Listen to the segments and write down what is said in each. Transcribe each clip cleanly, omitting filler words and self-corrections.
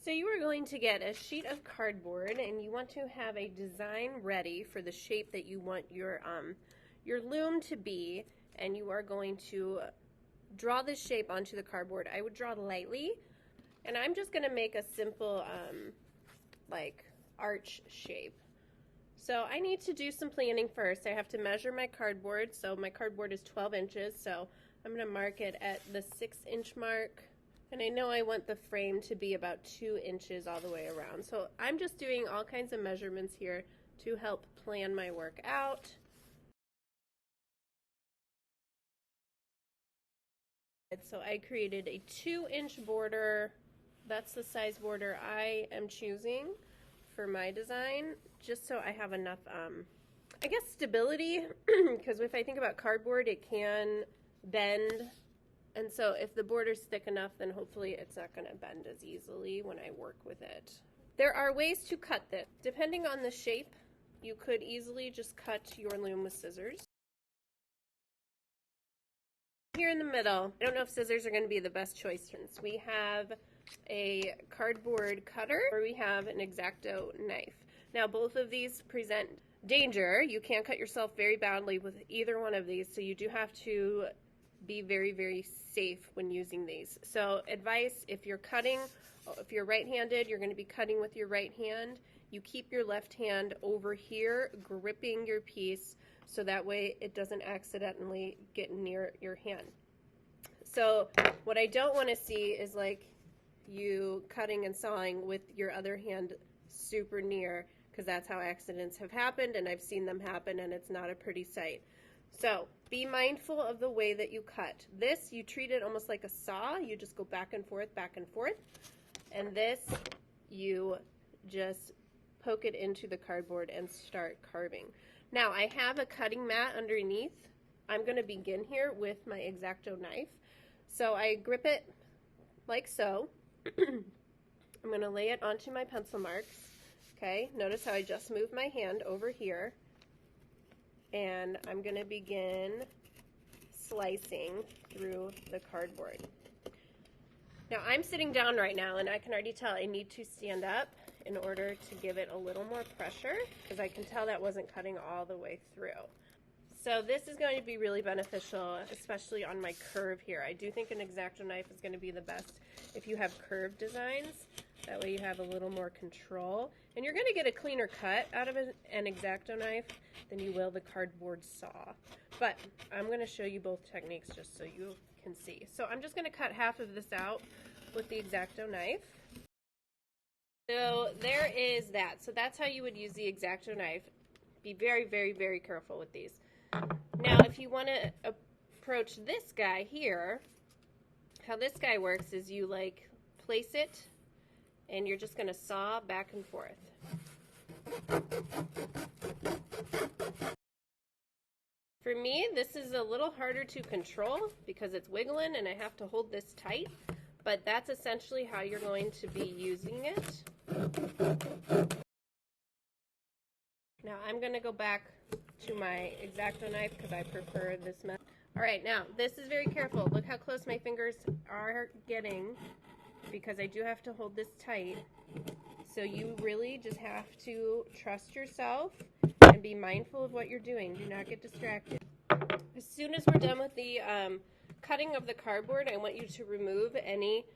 So you are going to get a sheet of cardboard, and you want to have a design ready for the shape that you want your loom to be, and you are going to draw this shape onto the cardboard. I would draw lightly, and I'm just going to make a simple like arch shape. So I need to do some planning first. I have to measure my cardboard. So my cardboard is 12 inches, so I'm going to mark it at the 6-inch mark. And I know I want the frame to be about 2 inches all the way around. So I'm just doing all kinds of measurements here to help plan my work out. So I created a 2-inch border. That's the size border I am choosing for my design, just so I have enough, I guess, stability, because if I think about cardboard, it can bend. And so if the border's thick enough, then hopefully it's not going to bend as easily when I work with it. There are ways to cut this. Depending on the shape, you could easily just cut your loom with scissors. Here in the middle, I don't know if scissors are going to be the best choice. Since we have a cardboard cutter or we have an X-Acto knife. Now both of these present danger. You can cut yourself very badly with either one of these, so you do have to be very, very safe when using these. So advice, if you're cutting, if you're right-handed, you're going to be cutting with your right hand. You keep your left hand over here gripping your piece so that way it doesn't accidentally get near your hand. So what I don't want to see is like you cutting and sawing with your other hand super near, because that's how accidents have happened, and I've seen them happen, and it's not a pretty sight. So be mindful of the way that you cut. This, you treat it almost like a saw. You just go back and forth, and this, you just poke it into the cardboard and start carving. Now I have a cutting mat underneath. I'm going to begin here with my X-Acto knife. So I grip it like so. I'm going to lay it onto my pencil marks. Okay, notice how I just moved my hand over here. And I'm going to begin slicing through the cardboard. Now I'm sitting down right now, and I can already tell I need to stand up in order to give it a little more pressure, because I can tell that wasn't cutting all the way through. So this is going to be really beneficial, especially on my curve here. I do think an X-Acto knife is going to be the best if you have curved designs. That way you have a little more control. And you're going to get a cleaner cut out of an X-Acto knife than you will the cardboard saw. But I'm going to show you both techniques just so you can see. So I'm just going to cut half of this out with the X-Acto knife. So there is that. So that's how you would use the X-Acto knife. Be very, very, very careful with these. Now, if you want to approach this guy here, how this guy works is you like place it and you're just going to saw back and forth. For me, this is a little harder to control because it's wiggling and I have to hold this tight, but that's essentially how you're going to be using it. Now I'm going to go back to my X-Acto knife because I prefer this method. Alright, now this is very careful. Look how close my fingers are getting because I do have to hold this tight. So you really just have to trust yourself and be mindful of what you're doing. Do not get distracted. As soon as we're done with the cutting of the cardboard, I want you to remove any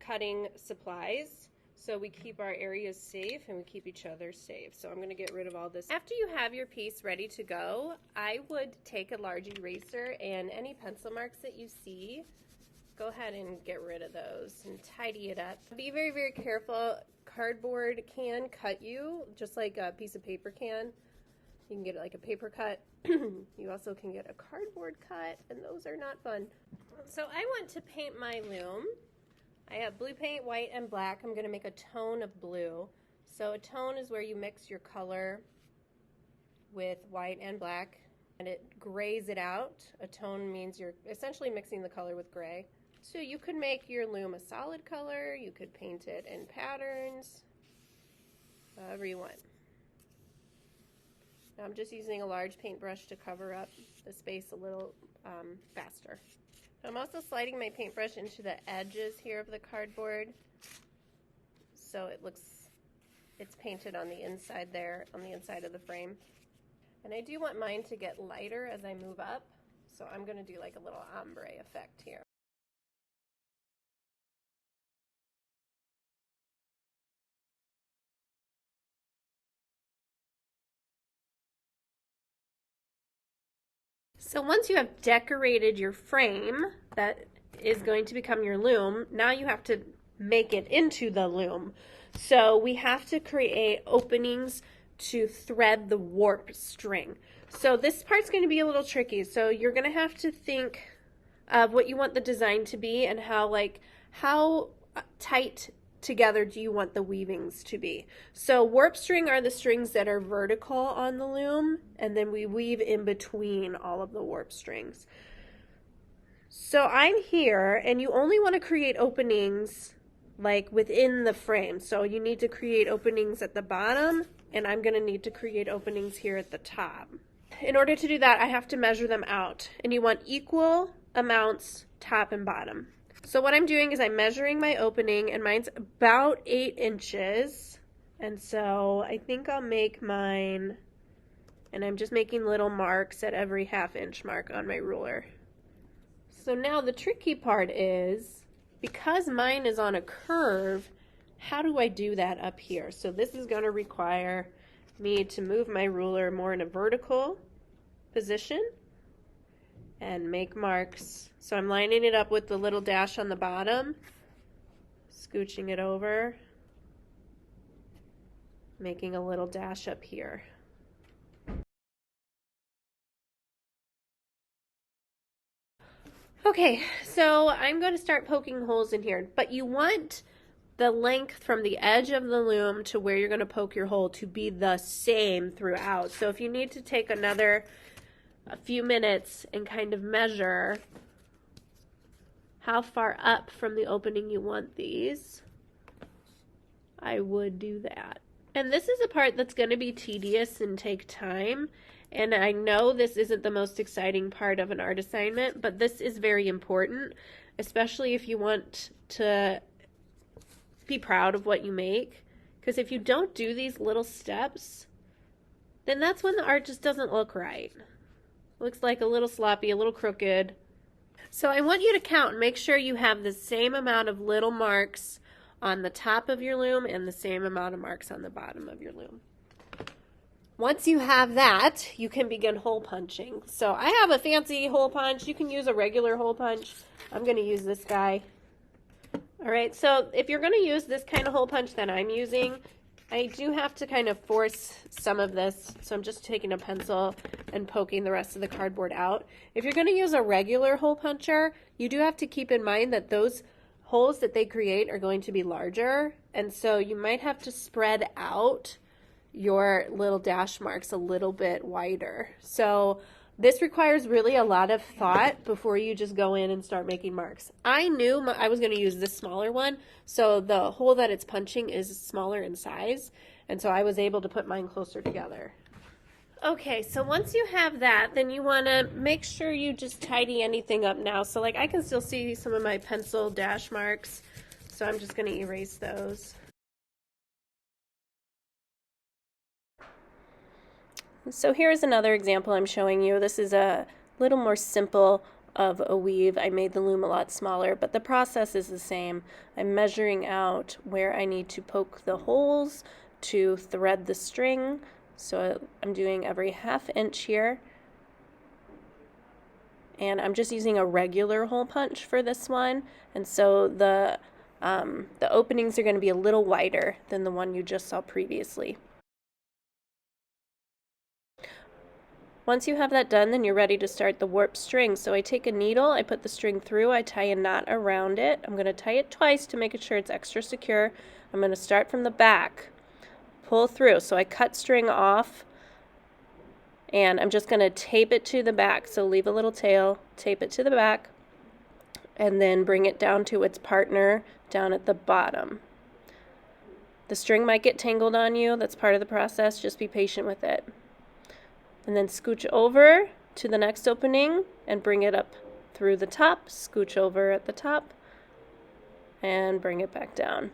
cutting supplies so we keep our areas safe and we keep each other safe. So I'm going to get rid of all this. After you have your piece ready to go, I would take a large eraser and any pencil marks that you see, go ahead and get rid of those and tidy it up. Be very, very careful. Cardboard can cut you just like a piece of paper can. You can get like a paper cut. You also can get a cardboard cut, and those are not fun. So I want to paint my loom. I have blue paint, white, and black. I'm going to make a tone of blue. So a tone is where you mix your color with white and black, and it grays it out. A tone means you're essentially mixing the color with gray. So you could make your loom a solid color. You could paint it in patterns, however you want. Now I'm just using a large paintbrush to cover up the space a little faster. I'm also sliding my paintbrush into the edges here of the cardboard so it's painted on the inside there, on the inside of the frame. And I do want mine to get lighter as I move up, so I'm going to do like a little ombre effect here. So once you have decorated your frame that is going to become your loom, now you have to make it into the loom. So we have to create openings to thread the warp string. So this part's going to be a little tricky. So you're going to have to think of what you want the design to be and how tight together do you want the weavings to be. So warp string are the strings that are vertical on the loom, and then we weave in between all of the warp strings. So I'm here, and you only want to create openings like within the frame. So you need to create openings at the bottom, and I'm going to need to create openings here at the top. In order to do that, I have to measure them out, and you want equal amounts top and bottom. So what I'm doing is I'm measuring my opening, and mine's about 8 inches. And so I think I'll make mine, and I'm just making little marks at every 1/2 inch mark on my ruler. So now the tricky part is, because mine is on a curve, how do I do that up here? So this is going to require me to move my ruler more in a vertical position and make marks. So I'm lining it up with the little dash on the bottom, scooching it over, making a little dash up here. Okay, so I'm going to start poking holes in here, but you want the length from the edge of the loom to where you're going to poke your hole to be the same throughout. So if you need to take a few minutes and kind of measure how far up from the opening you want these, I would do that. And this is a part that's going to be tedious and take time. And I know this isn't the most exciting part of an art assignment, but this is very important, especially if you want to be proud of what you make. Because if you don't do these little steps, then that's when the art just doesn't look right. Looks like a little sloppy, a little crooked. So I want you to count and make sure you have the same amount of little marks on the top of your loom and the same amount of marks on the bottom of your loom. Once you have that, you can begin hole punching. So I have a fancy hole punch. You can use a regular hole punch. I'm going to use this guy. All right, so if you're going to use this kind of hole punch that I'm using, I do have to kind of force some of this. So I'm just taking a pencil and poking the rest of the cardboard out. If you're going to use a regular hole puncher, you do have to keep in mind that those holes that they create are going to be larger. And so you might have to spread out your little dash marks a little bit wider. So this requires really a lot of thought before you just go in and start making marks. I knew I was going to use this smaller one, so the hole that it's punching is smaller in size, and so I was able to put mine closer together. Okay, so once you have that, then you want to make sure you just tidy anything up now. So like I can still see some of my pencil dash marks, so I'm just going to erase those. So here's another example I'm showing you. This is a little more simple of a weave. I made the loom a lot smaller, but the process is the same. I'm measuring out where I need to poke the holes to thread the string. So I'm doing every 1/2 inch here. And I'm just using a regular hole punch for this one. And so the openings are going to be a little wider than the one you just saw previously. Once you have that done, then you're ready to start the warp string. So I take a needle, I put the string through, I tie a knot around it. I'm going to tie it twice to make sure it's extra secure. I'm going to start from the back, pull through. So I cut string off, and I'm just going to tape it to the back. So leave a little tail, tape it to the back, and then bring it down to its partner down at the bottom. The string might get tangled on you. That's part of the process. Just be patient with it. And then scooch over to the next opening and bring it up through the top, scooch over at the top, and bring it back down.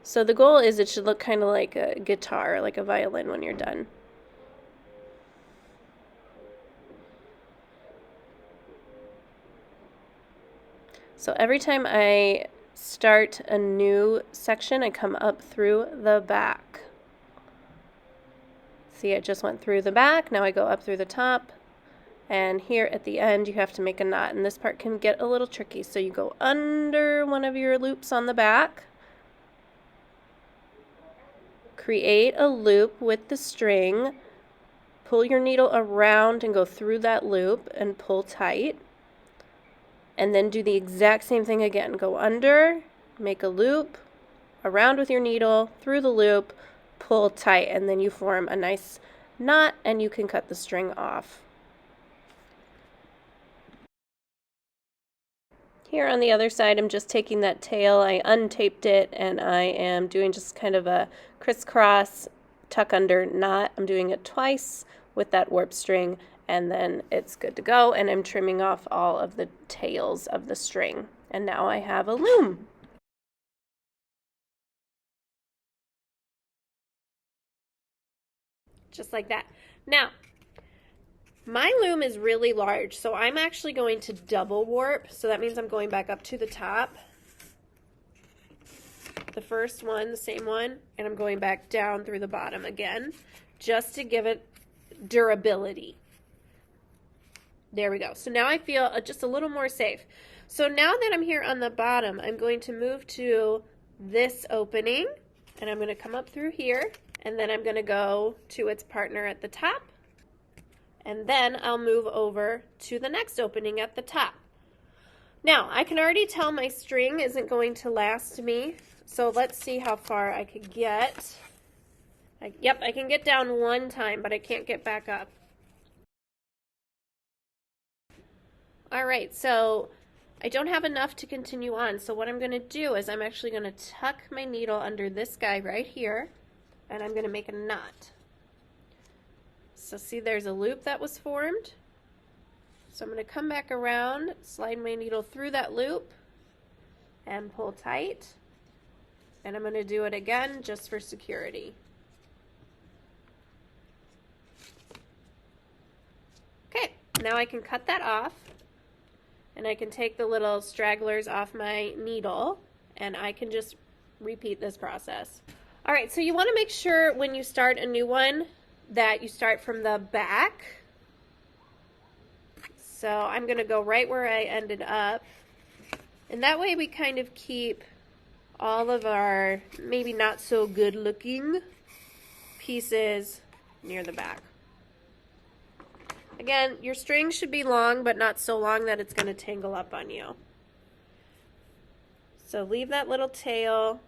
So the goal is it should look kind of like a guitar, like a violin when you're done. So every time I start a new section, I come up through the back. See, I just went through the back, now I go up through the top, and here at the end you have to make a knot, and this part can get a little tricky. So you go under one of your loops on the back, create a loop with the string, pull your needle around and go through that loop and pull tight, and then do the exact same thing again. Go under, make a loop, around with your needle, through the loop, pull tight, and then you form a nice knot and you can cut the string off. Here on the other side, I'm just taking that tail, I untaped it, and I am doing just kind of a crisscross tuck under knot. I'm doing it twice with that warp string, and then it's good to go, and I'm trimming off all of the tails of the string. And now I have a loom. Just like that. Now, my loom is really large, so I'm actually going to double warp. So that means I'm going back up to the top, the first one, the same one, and I'm going back down through the bottom again, just to give it durability. There we go. So now I feel just a little more safe. So now that I'm here on the bottom, I'm going to move to this opening, and I'm going to come up through here, and then I'm going to go to its partner at the top, and then I'll move over to the next opening at the top. Now, I can already tell my string isn't going to last me, so let's see how far I could get. Yep, I can get down one time, but I can't get back up. All right, so I don't have enough to continue on, so what I'm going to do is I'm actually going to tuck my needle under this guy right here, and I'm going to make a knot. So see, there's a loop that was formed. So I'm going to come back around, slide my needle through that loop, and pull tight. And I'm going to do it again just for security. Okay, now I can cut that off, and I can take the little stragglers off my needle, and I can just repeat this process. All right, so you want to make sure when you start a new one that you start from the back. So I'm going to go right where I ended up, and that way we kind of keep all of our maybe not so good looking pieces near the back. Again, your string should be long, but not so long that it's going to tangle up on you. So leave that little tail.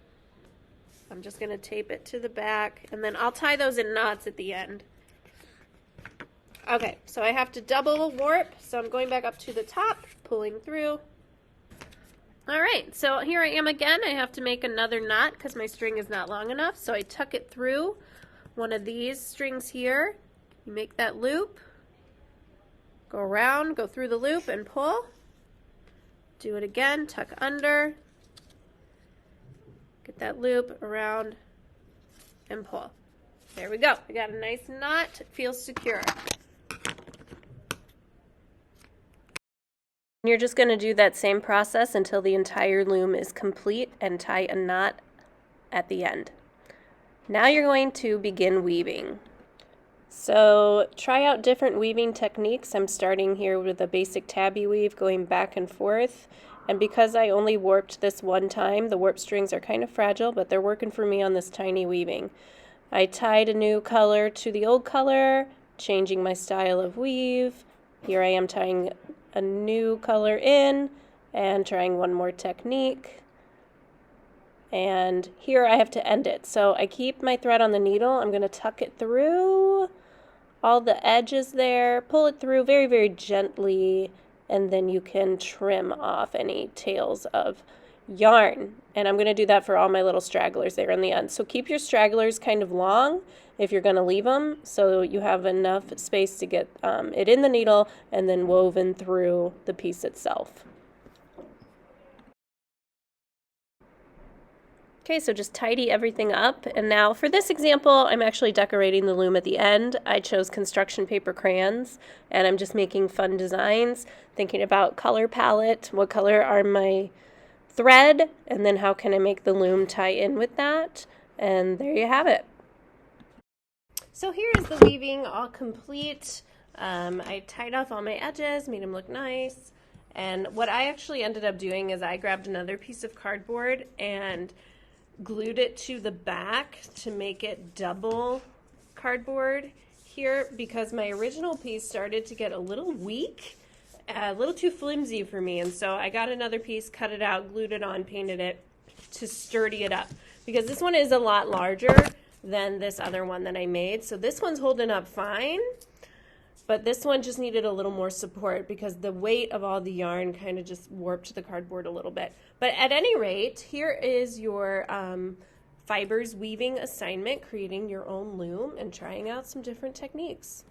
I'm just going to tape it to the back, and then I'll tie those in knots at the end. Okay, so I have to double warp, so I'm going back up to the top, pulling through. All right, so here I am again. I have to make another knot because my string is not long enough, so I tuck it through one of these strings here. You make that loop. Go around, go through the loop and pull. Do it again, tuck under. Get that loop around and pull. There we go. I got a nice knot. It feels secure. You're just going to do that same process until the entire loom is complete and tie a knot at the end. Now you're going to begin weaving. So try out different weaving techniques. I'm starting here with a basic tabby weave, going back and forth. And because I only warped this one time, the warp strings are kind of fragile, but they're working for me on this tiny weaving. I tied a new color to the old color, changing my style of weave. Here I am tying a new color in and trying one more technique. And here I have to end it. So I keep my thread on the needle. I'm going to tuck it through all the edges there, pull it through very, very gently, and then you can trim off any tails of yarn. And I'm going to do that for all my little stragglers there in the end. So keep your stragglers kind of long if you're going to leave them, so you have enough space to get it in the needle and then woven through the piece itself. Okay, so just tidy everything up. And now for this example, I'm actually decorating the loom at the end. I chose construction paper crayons, and I'm just making fun designs, thinking about color palette, what color are my thread, and then how can I make the loom tie in with that. And there you have it. So here is the weaving all complete. I tied off all my edges, made them look nice. And what I actually ended up doing is I grabbed another piece of cardboard and glued it to the back to make it double cardboard here, because my original piece started to get a little weak, a little too flimsy for me. And so I got another piece, cut it out, glued it on, painted it to sturdy it up, because this one is a lot larger than this other one that I made. So this one's holding up fine, but this one just needed a little more support because the weight of all the yarn kind of just warped the cardboard a little bit. But at any rate, here is your fibers weaving assignment, creating your own loom and trying out some different techniques.